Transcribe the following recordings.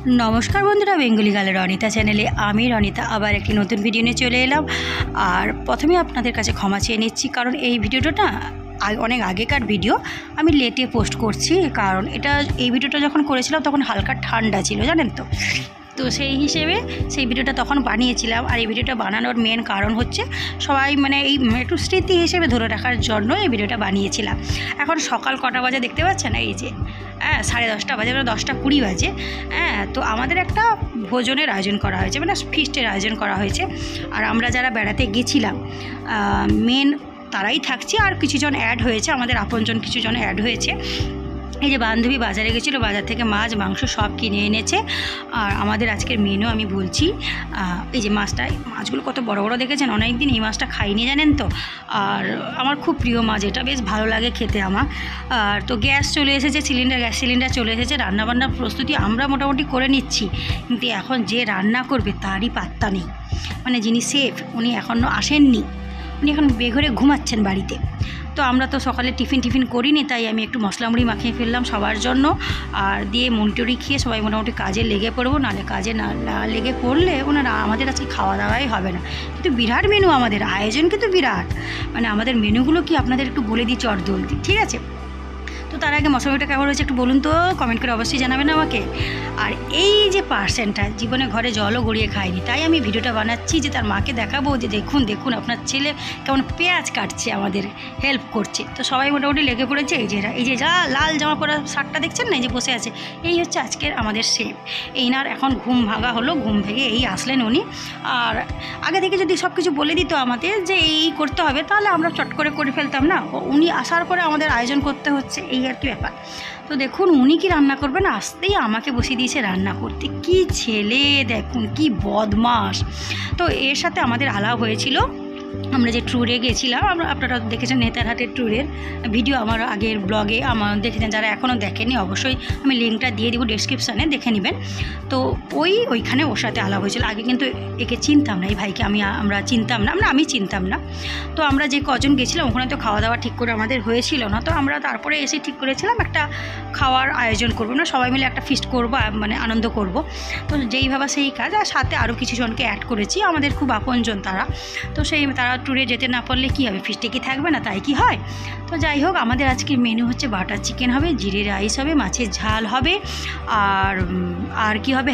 नमस्कार बंधुरा बेंगली गार्ल रनिता चैनेले आमी रनिता आबार एक नतून भिडियो निये चले एलाम। और प्रथमे आपनादेर काछे क्षमा चेये निচ্ছি कारण এই ভিডিওটা না অনেক আগেকার ভিডিও আমি লেটে পোস্ট করছি। কারণ এটা এই ভিডিওটা যখন করেছিলাম তখন হালকা ঠান্ডা ছিল জানেন তো, তো সেই হিসেবে সেই ভিডিওটা তখন বানিয়েছিলাম। আর এই ভিডিওটা বানানোর মেন কারণ হচ্ছে সবাই মানে এই একটু স্মৃতি হিসেবে ধরে রাখার জন্য এই ভিডিওটা বানিয়েছিলাম। এখন সকাল কটা বাজে দেখতে পাচ্ছেন, এই যে 10:30 বাজে, মানে 10:20 বাজে। তো আমাদের একটা ভোজনের আয়োজন করা হয়েছে, মানে ফিস্টের আয়োজন করা হয়েছে। আর আমরা যারা বেড়াতে গেছিলাম মেন তারাই থাকছি, আর কিছুজন অ্যাড হয়েছে, আমাদের আপনজন কিছুজন অ্যাড হয়েছে। এই যে বান্ধবী বাজারে গেছিলো, বাজার থেকে মাছ মাংস সব কিনে এনেছে। আর আমাদের আজকের মেনু আমি বলছি, এই যে মাছগুলো কত বড় বড় দেখেছেন, অনেক দিন এই মাছটা খাইনি জানেন তো। আর আমার খুব প্রিয় মাছ, এটা বেশ ভালো লাগে খেতে আমার। আর তো গ্যাস চলে এসেছে, গ্যাস সিলিন্ডার চলে এসেছে, রান্নাবান্নার প্রস্তুতি আমরা মোটামুটি করে নিচ্ছি। কিন্তু এখন যে রান্না করবে তারই পাত্তা নেই, মানে যিনি শেফ উনি এখনও আসেননি, উনি এখন বেঘরে ঘুমাচ্ছেন বাড়িতে। তো আমরা তো সকালে টিফিন করিনি, তাই আমি একটু মশলা মুড়ি মাখিয়ে ফেললাম সবার জন্য। আর দিয়ে মুড়ি খেয়ে সবাই মোটামুটি কাজে লেগে পড়বো, নাহলে কাজে না লেগে পড়লে ওনারা আমাদের আজকে খাওয়া দাওয়াই হবে না। কিন্তু বিরাট মেনু আমাদের, আয়োজন কিন্তু বিরাট। মানে আমাদের মেনুগুলো কি আপনাদের একটু বলে দিই চটজলদি, ঠিক আছে? তো তার আগে মশলাটা কেমন হয়েছে একটু বলুন তো, কমেন্ট করে অবশ্যই জানাবেন আমাকে। আর এই যে পার্সেন্টটা জীবনে ঘরে জলও গড়িয়ে খায়নি, তাই আমি ভিডিওটা বানাচ্ছি যে তার মাকে দেখাবো যে দেখুন আপনার ছেলে কেমন পেঁয়াজ কাটছে, আমাদের হেল্প করছে। তো সবাই মোটামুটি লেগে পড়েছে। এই যে যা লাল জামা পরা শার্টটা দেখছেন না, এই যে বসে আছে, এই হচ্ছে আজকের আমাদের শেফ। এইনার এখন ঘুম ভাঙা হলো, ঘুম ভেঙে এই আসলেন উনি। আর আগে থেকে যদি সব কিছু বলে দিত আমাদের যে এই করতে হবে, তাহলে আমরা চট করে ফেলতাম না। উনি আসার পরে আমাদের আয়োজন করতে হচ্ছে, এই আর কি ব্যাপার। তো দেখুন উনি কি রান্না করবেন, আসতেই আমাকে বসিয়ে দিয়েছে রান্না করতে। কি ছেলে দেখুন, কি বদমাস। তো এর সাথে আমাদের আলাপ হয়েছিল, আমরা যে ট্যুরে গেছিলাম, আপনারা দেখেছেন নেতারহাটের ট্যুরের ভিডিও আমার আগের ব্লগে আমার দেখেছেন। যারা এখনও দেখেনি অবশ্যই আমি লিঙ্কটা দিয়ে দেবো ডেসক্রিপশানে, দেখে নেবেন। তো ওইখানে ওর সাথে আলাপ হয়েছিল। আগে কিন্তু একে চিনতাম না, এই ভাইকে আমরা চিনতাম না, আমি চিনতাম না। তো আমরা যে কজন গেছিলাম ওখানে তো খাওয়া দাওয়া ঠিক করে আমাদের হয়েছিল না। তো আমরা তারপরে এসে ঠিক করেছিলাম একটা খাওয়ার আয়োজন করবো, না সবাই মিলে একটা ফিস্ট করবো, মানে আনন্দ করব। তো যেই ভাবা সেই কাজ। আর সাথে আরও কিছু জনকে অ্যাড করেছি, আমাদের খুব আপনজন তারা। তো তারা ট্যুরে যেতে না পারলে কী হবে, ফিস্টে কি থাকবে না, তাই কি হয়? তো যাই হোক, আমাদের আজকের মেনু হচ্ছে বাটার চিকেন হবে, জিরে রাইস হবে, মাছের ঝাল হবে, আর কি হবে,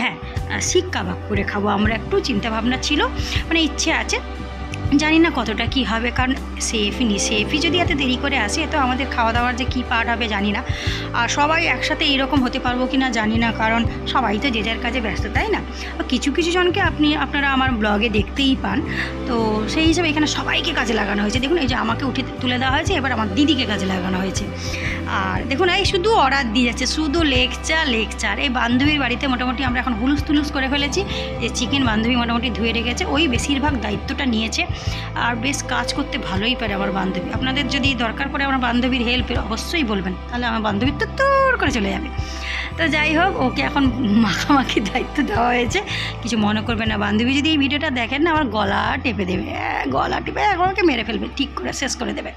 শিক কাবাব করে খাবো আমরা। একটু চিন্তাভাবনা ছিল, মানে ইচ্ছে আছে, জানি না কতটা কি হবে। কারণ সেফই যদি এত দেরি করে আসে, তো আমাদের খাওয়া দাওয়ার যে কী পার্ট হবে জানি না। আর সবাই একসাথে এইরকম হতে পারবো কি না জানি না, কারণ সবাই তো যে যার কাজে ব্যস্ত, তাই না? কিছু জনকে আপনারা আমার ব্লগে দেখতেই পান। তো সেই হিসাবে এখানে সবাইকে কাজে লাগানো হয়েছে। দেখুন এই যে আমাকে তুলে দেওয়া হয়েছে, এবার আমার দিদিকে কাজে লাগানো হয়েছে। আর দেখুন এই শুধু অর্ডার দিয়ে যাচ্ছে, শুধু লেকচার। এই বান্ধবীর বাড়িতে মোটামুটি আমরা এখন হুলুস করে ফেলেছি। যে চিকেন বান্ধবী মোটামুটি ধুয়ে রেখেছে, ওই বেশিরভাগ দায়িত্বটা নিয়েছে। আর বেশ কাজ করতে ভালোই পারে আমার বান্ধবী। আপনাদের যদি দরকার পড়ে আমার বান্ধবীর হেল্পের অবশ্যই বলবেন, তাহলে আমার বান্ধবী তোর করে চলে যাবে। তো যাই হোক, ওকে এখন মাখামাখির দায়িত্ব দেওয়া হয়েছে। কিছু মনে করবে না, বান্ধবী যদি এই ভিডিওটা দেখেন না, আমার গলা টেপে আমাকে মেরে ফেলবে, ঠিক করে শেষ করে দেবে।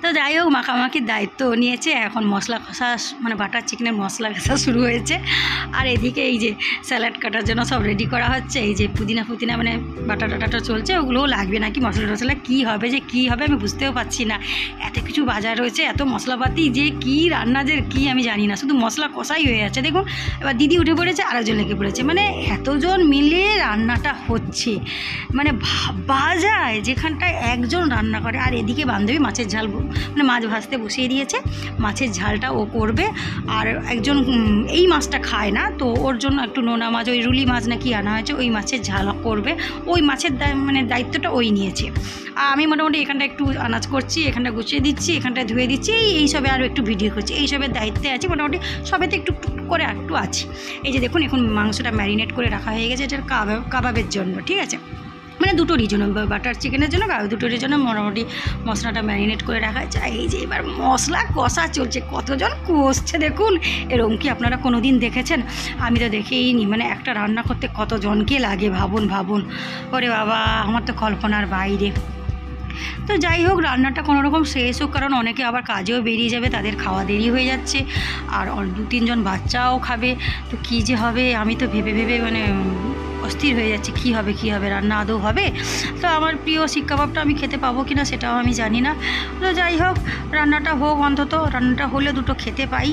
তো যাই হোক, মাখামাখির দায়িত্ব নিয়েছে। এখন মশলা কষা, মানে বাটার চিকেনের মশলা কষা শুরু হয়েছে। আর এদিকে এই যে স্যালাড কাটার জন্য সব রেডি করা হচ্ছে। এই যে পুদিনা মানে বাটাটা চলছে, ওগুলোও লাগবে নাকি, মশলা কী হবে আমি বুঝতেও পারছি না। এত কিছু বাজার রয়েছে, এত মশলাপাতি, যে কী রান্না যে কী আমি জানি না, শুধু মশলা কষাই হয়ে যাচ্ছে। দেখুন এবার দিদি উঠে পড়েছে, আরেকজন লেগে পড়েছে, মানে এতজন মিলে রান্নাটা হচ্ছে, মানে ভাবা যায় যেখানটায় একজন রান্না করে। আর এদিকে বান্ধবী মাছের ঝাল, মানে মাছ ভাজতে বসিয়ে দিয়েছে, মাছের ঝালটা ও করবে। আর একজন এই মাছটা খায় না, তো ওর জন্য একটু নোনা মাছ, ওই রুলি মাছ নাকি আনা হয়েছে, ওই মাছের ঝাল করবে। ওই মাছের মানে দায়িত্বটা ওই নিয়েছে। আর আমি মোটামুটি এখানটা একটু আনাজ করছি, এখানটা গুছিয়ে দিচ্ছি, এখানটা ধুয়ে দিচ্ছি, এইসবে আরও একটু ভিডিও করছি, এইসবের দায়িত্বে আছি। মোটামুটি সবেতে একটু করে একটু আছি। এই যে দেখুন এখন মাংসটা ম্যারিনেট করে রাখা হয়ে গেছে, এটার কাবাবের জন্য, ঠিক আছে? মানে দুটোরই জন্য, বাটার চিকেনের জন্য আর দুটোরই জন্য মোটামুটি মশলাটা ম্যারিনেট করে রাখা যায়। এই যে এবার মশলা কষা চলছে, কতজন কষছে দেখুন। এরকম কি আপনারা কোনো দিন দেখেছেন? আমি তো দেখেইনি। মানে একটা রান্না করতে কতজনকে লাগে ভাবুন। ওরে বাবা, আমার তো কল্পনার বাইরে। তো যাই হোক, রান্নাটা কোনোরকম শেষ হোক, কারণ অনেকে আবার কাজেও বেরিয়ে যাবে, তাদের খাওয়া দেরি হয়ে যাচ্ছে, আর 2-3 জন বাচ্চাও খাবে। তো কী যে হবে, আমি তো ভেবে ভেবে মানে অস্থির হয়ে যাচ্ছে, কী হবে রান্না আদৌ হবে। তো আমার প্রিয় শিক কাবাবটা আমি খেতে পাবো কি না সেটাও আমি জানি না। তো যাই হোক, রান্নাটা হোক, অন্তত রান্নাটা হলে দুটো খেতে পাই।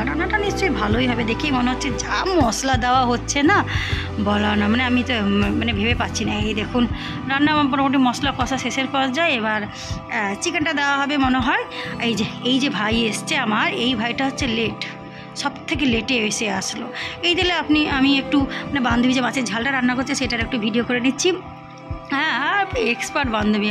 রান্নাটা নিশ্চয়ই ভালোই হবে, দেখেই মনে হচ্ছে। যা মশলা দেওয়া হচ্ছে না, বলা না, মানে আমি তো মানে ভেবে পাচ্ছি না। এই দেখুন, রান্না মোটামুটি মশলা কষা শেষের পর্যায়ে, এবার চিকেনটা দেওয়া হবে মনে হয়। এই যে ভাই এসছে আমার, এই ভাইটা হচ্ছে লেট, সব থেকে লেটে এসে আসলো। এই দিলে আমি একটু মানে বান্ধবী যে মাছের ঝালটা রান্না করছে সেটার একটু ভিডিও করে নিচ্ছি। হ্যাঁ, এক্সপার্ট বান্ধবী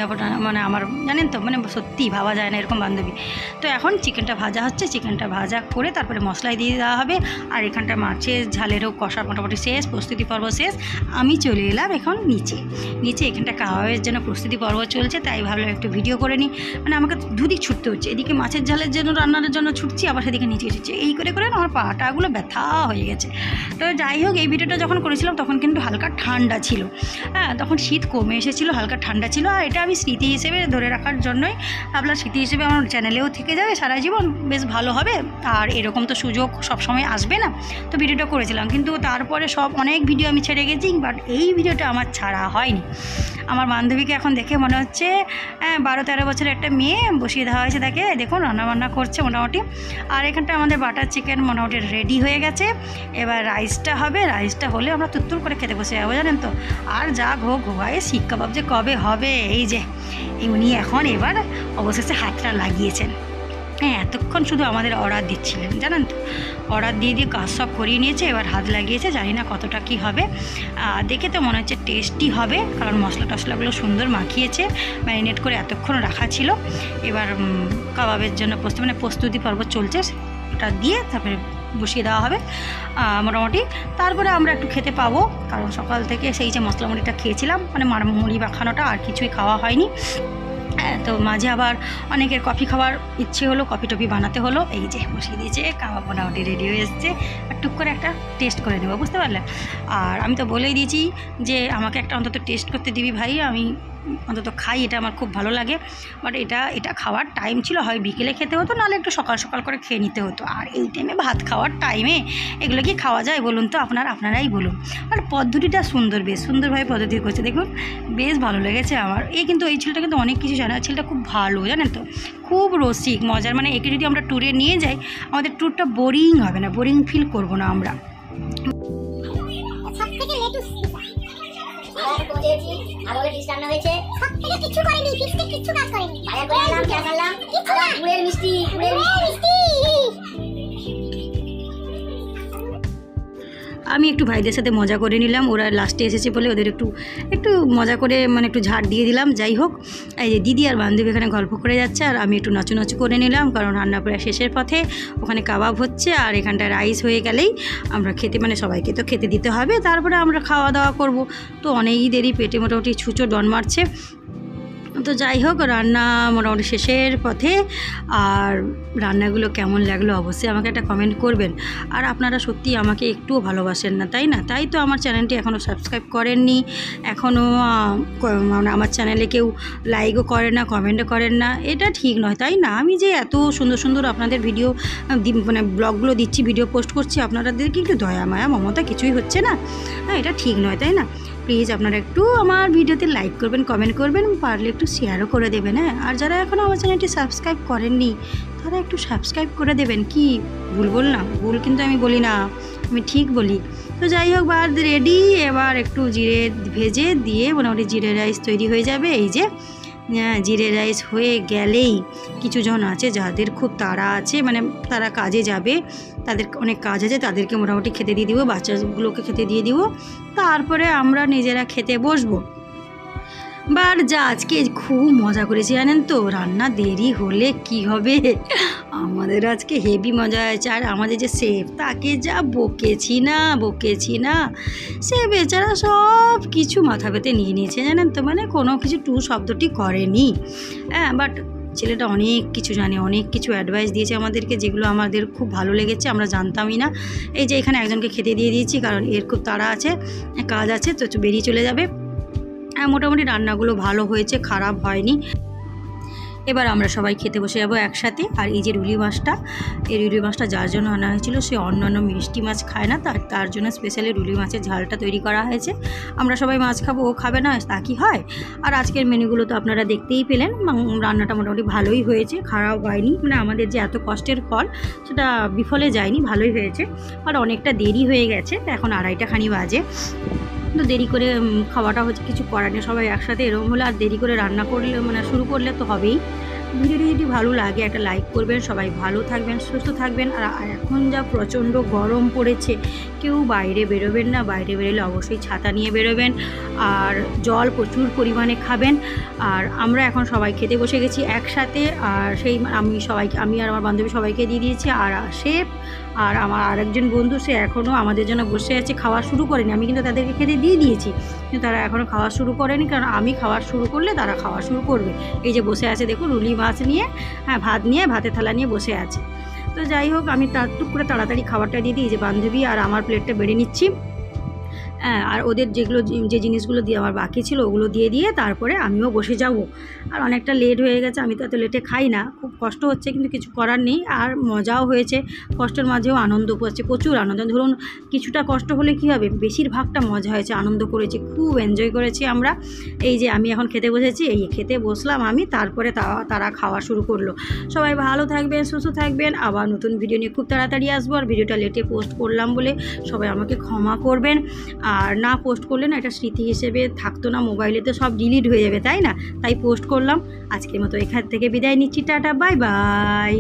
মানে আমার, জানেন তো, মানে সত্যিই ভাবা যায় না এরকম বান্ধবী। তো এখন চিকেনটা ভাজা হচ্ছে, চিকেনটা ভাজা করে তারপরে মশলায় দিয়ে দেওয়া হবে। আর এখানটা মাছের ঝালেরও কষা মোটামুটি শেষ, প্রস্তুতি পর্ব শেষ। আমি চলে এলাম এখন নিচে এখানটা কাবাবের জন্য প্রস্তুতি পর্ব চলছে, তাই ভাবলাম একটু ভিডিও করে নিই। মানে আমাকে দুদিক ছুটতে হচ্ছে, এদিকে মাছের ঝালের জন্য রান্নার জন্য ছুটছি, আবার সেদিকে নিচে ছুটছি, এই করে আমার পাটাগুলো ব্যথা হয়ে গেছে। তো যাই হোক, এই ভিডিওটা যখন করেছিলাম তখন কিন্তু হালকা ঠান্ডা ছিল, হ্যাঁ, তখন শীত কমে এসেছিলো, হালকা ঠান্ডা ছিল। আর এটা আমি স্মৃতি হিসেবে ধরে রাখার জন্যই ভাবলাম, স্মৃতি হিসেবে আমার চ্যানেলেও থেকে যাবে সারা জীবন, বেশ ভালো হবে। আর এরকম তো সুযোগ সবসময় আসবে না, তো ভিডিওটা করেছিলাম। কিন্তু তারপরে অনেক ভিডিও আমি ছেড়ে গেছি, বাট এই ভিডিওটা আমার ছাড়া হয়নি। আমার বান্ধবীকে এখন দেখে মনে হচ্ছে 12-13 বছরের একটা মেয়ে, বসিয়ে দেওয়া হয়েছে তাকে। দেখুন রান্নাবান্না করছে মোটামুটি। আর এখানটা আমাদের বাটার চিকেন মোটামুটি রেডি হয়ে গেছে। এবার রাইসটা হবে, রাইসটা হলে আমরা তুত্তুর করে খেতে বসে যাবো, জানেন তো। আর যা ঘোগায় শিক কাবাব যে কবে হবে, এই যে উনি এখন এবার অবশেষে হাতটা লাগিয়েছেন। হ্যাঁ, এতক্ষণ শুধু আমাদের অর্ডার দিচ্ছিলেন, জানেন তো, অর্ডার দিয়ে কাজ সব করিয়ে নিয়েছে, এবার হাত লাগিয়েছে। জানি না কতটা কী হবে, দেখে তো মনে হচ্ছে টেস্টি হবে, কারণ মশলা টশলাগুলো সুন্দর মাখিয়েছে, ম্যারিনেট করে এতক্ষণ রাখা ছিল। এবার কাবাবের জন্য প্রস্তুতি পর্ব চলছে, ওটা দিয়ে তারপরে বসিয়ে দেওয়া হবে মোটামুটি। তারপরে আমরা একটু খেতে পাবো, কারণ সকাল থেকে সেই যে মশলা মুড়িটা খেয়েছিলাম, মানে মুড়ি মাখানোটা, আর কিছুই খাওয়া হয়নি। তো মাঝে আবার অনেকের কফি খাওয়ার ইচ্ছে হলো, কফি টফি বানাতে হলো। এই যে বসিয়ে দিয়েছে, কাবাব মোটামুটি রেডি হয়ে এসছে। আর টুক করে একটা টেস্ট করে দেবো, বুঝতে পারলেন। আর আমি তো বলেই দিয়েছি যে আমাকে একটা অন্তত টেস্ট করতে দিবি ভাই, আমি অন্তত খাই, এটা আমার খুব ভালো লাগে। বাট এটা খাওয়ার টাইম ছিল, হয় বিকেলে খেতে হতো, নাহলে একটু সকাল সকাল করে খেয়ে নিতে হতো। আর এই টাইমে ভাত খাওয়ার টাইমে এগুলো কি খাওয়া যায় বলুন তো, আপনারাই বলুন। আর পদ্ধতিটা সুন্দর, বেশ সুন্দরভাবে পদ্ধতি করছে, দেখুন বেশ ভালো লেগেছে আমার। কিন্তু এই ছেলেটা কিন্তু অনেক কিছু জানে, ছেলেটা খুব ভালো, জানেন তো, খুব রসিক, মজার। মানে একে যদি আমরা ট্যুরে নিয়ে যাই, আমাদের ট্যুরটা বোরিং হবে না, বোরিং ফিল করবো না আমরা। আমি একটু ভাইদের সাথে মজা করে নিলাম, ওরা লাস্টে এসেছে বলে ওদের একটু মজা করে মানে একটু ঝাড় দিয়ে দিলাম। যাই হোক, এই যে দিদি আর বান্ধবী এখানে গল্প করে যাচ্ছে, আর আমি একটু নাচু করে নিলাম, কারণ রান্না প্রায় শেষের পথে। ওখানে কাবাব হচ্ছে, আর এখানটা রাইস হয়ে গেলেই আমরা মানে সবাইকে তো খেতে দিতে হবে, তারপরে আমরা খাওয়া দাওয়া করব। তো অনেকই দেরি, পেটে মোটামুটি ছুঁচো ডন মারছে। তো যাই হোক, রান্না মোটামুটি শেষের পথে। আর রান্নাগুলো কেমন লাগলো অবশ্যই আমাকে একটা কমেন্ট করবেন। আর আপনারা সত্যি আমাকে একটুও ভালোবাসেন না, তাই না? তাই তো আমার চ্যানেলটি এখনও সাবস্ক্রাইব করেননি, এখনও মানে আমার চ্যানেলে কেউ লাইকও করে না, কমেন্টও করেন না। এটা ঠিক নয়, তাই না? আমি যে এত সুন্দর সুন্দর আপনাদের ভিডিও মানে ব্লগগুলো দিচ্ছি, ভিডিও পোস্ট করছি, আপনাদেরকে একটু দয়া মায়া মমতা কিছুই হচ্ছে না। হ্যাঁ, এটা ঠিক নয়, তাই না? প্লিজ আপনারা একটু আমার ভিডিওতে লাইক করবেন, কমেন্ট করবেন, পারলে একটু শেয়ারও করে দেবেন। হ্যাঁ, আর যারা এখনও আমার চ্যানেলটি সাবস্ক্রাইব করেননি তারা একটু সাবস্ক্রাইব করে দেবেন। কি ভুল বললাম? ভুল কিন্তু আমি বলি না, আমি ঠিক বলি। তো যাই হোক, ভাত রেডি। এবার একটু জিরে ভেজে দিয়ে মোটামুটি জিরে রাইস তৈরি হয়ে যাবে। এই যে জিরে রাইস হয়ে গেলেই কিছুজন আছে যাদের খুব তাড়া আছে, মানে তারা কাজে যাবে, তাদের অনেক কাজ আছে, তাদেরকে মোটামুটি খেতে দিয়ে দিব, বাচ্চাগুলোকে খেতে দিয়ে দিব, তারপরে আমরা নিজেরা খেতে বসবো। বার যা আজকে খুব মজা করেছি, জানেন তো। রান্না দেরি হলে কি হবে, আমাদের আজকে হেভি মজা হয়েছে। আর আমাদের যে শেফ, তাকে যা বকেছি না, সে বেচারা সব কিছু মাথা পেতে নিয়ে নিয়েছে, জানেন তো। মানে কোনো কিছু টু শব্দটি করেনি। হ্যাঁ, বাট ছেলেটা অনেক কিছু জানে, অনেক কিছু অ্যাডভাইস দিয়েছে আমাদেরকে, যেগুলো আমাদের খুব ভালো লেগেছে, আমরা জানতামই না। এই যে এখানে একজনকে খেতে দিয়ে দিয়েছি, কারণ এর খুব তাড়া আছে, কাজ আছে, তো বেরিয়ে চলে যাবে। মোটামুটি রান্নাগুলো ভালো হয়েছে, খারাপ হয়নি। এবার আমরা সবাই খেতে বসে যাবো একসাথে। আর এই যে রুলি মাছটা, এই রুলি মাছটা যার জন্য আনা হয়েছিল সে অন্যান্য মিষ্টি মাছ খায় না, তার জন্য স্পেশালি রুলি মাছের ঝালটা তৈরি করা হয়েছে। আমরা সবাই মাছ খাবো, ও খাবে না, তা কি হয়। আর আজকের মেনুগুলো তো আপনারা দেখতেই পেলেন, রান্নাটা মোটামুটি ভালোই হয়েছে, খারাপ হয়নি। মানে আমাদের যে এত কষ্টের ফল সেটা বিফলে যায়নি, ভালোই হয়েছে। আর অনেকটা দেরি হয়ে গেছে, এখন 2:30 বাজে। তো দেরি করে খাওয়াটা হচ্ছে, কিছু করার নেই, সবাই একসাথে এরকম হলে আর দেরি করে রান্না করলে মানে শুরু করলে তো হবেই। ভিডিওটি যদি ভালো লাগে একটা লাইক করবেন, সবাই ভালো থাকবেন, সুস্থ থাকবেন। আর এখন যা প্রচণ্ড গরম পড়েছে, কেউ বাইরে বেরোবেন না, বাইরে বেরোলে অবশ্যই ছাতা নিয়ে বেরোবেন, আর জল প্রচুর পরিমাণে খাবেন। আর আমরা এখন সবাই খেতে বসে গেছি একসাথে। আর সেই আমি আর আমার বান্ধবী সবাইকে দিয়ে দিয়েছি। আর শেফ আর আমার আরেকজন বন্ধু, সে এখনও আমাদের জন্য বসে আছে, খাওয়া শুরু করেনি। আমি কিন্তু তাদেরকে খেতে দিয়ে দিয়েছি, কিন্তু তারা এখনও খাওয়া শুরু করেনি, কারণ আমি খাওয়া শুরু করলে তারা খাওয়া শুরু করবে। এই যে বসে আছে দেখুন, রুলি মাছ নিয়ে, হ্যাঁ ভাত নিয়ে, ভাতের থালা নিয়ে বসে আছে। তো যাই হোক, আমি টুক করে তাড়াতাড়ি খাবারটা দিয়ে দিই। যে বান্ধবী আর আমার প্লেটটা বেড়ে নিচ্ছি। হ্যাঁ, আর ওদের যে জিনিসগুলো দিয়ে আমার বাকি ছিল ওগুলো দিয়ে তারপরে আমিও বসে যাব। আর অনেকটা লেট হয়ে গেছে, আমি তো এত লেটে খাই না, খুব কষ্ট হচ্ছে, কিন্তু কিছু করার নেই। আর মজাও হয়েছে, কষ্টের মাঝেও আনন্দ পাচ্ছি, প্রচুর আনন্দ। ধরুন কিছুটা কষ্ট হলে কী হবে, বেশিরভাগটা মজা হয়েছে, আনন্দ করেছি, খুব এনজয় করেছি আমরা। এই যে আমি এখন খেতে বসেছি, এই খেতে বসলাম আমি, তারপরে তারা খাওয়া শুরু করলো। সবাই ভালো থাকবেন, সুস্থ থাকবেন। আবার নতুন ভিডিও নিয়ে খুব তাড়াতাড়ি আসবো। আর ভিডিওটা লেটে পোস্ট করলাম বলে সবাই আমাকে ক্ষমা করবেন। আর না পোস্ট করলে না এটা স্মৃতি হিসেবে থাকতো না, মোবাইলে তো সব ডিলিট হয়ে যাবে, তাই না? তাই পোস্ট করলাম। আজকের মতো এখান থেকে বিদায় নিচ্ছি, টাটা, বাই বাই।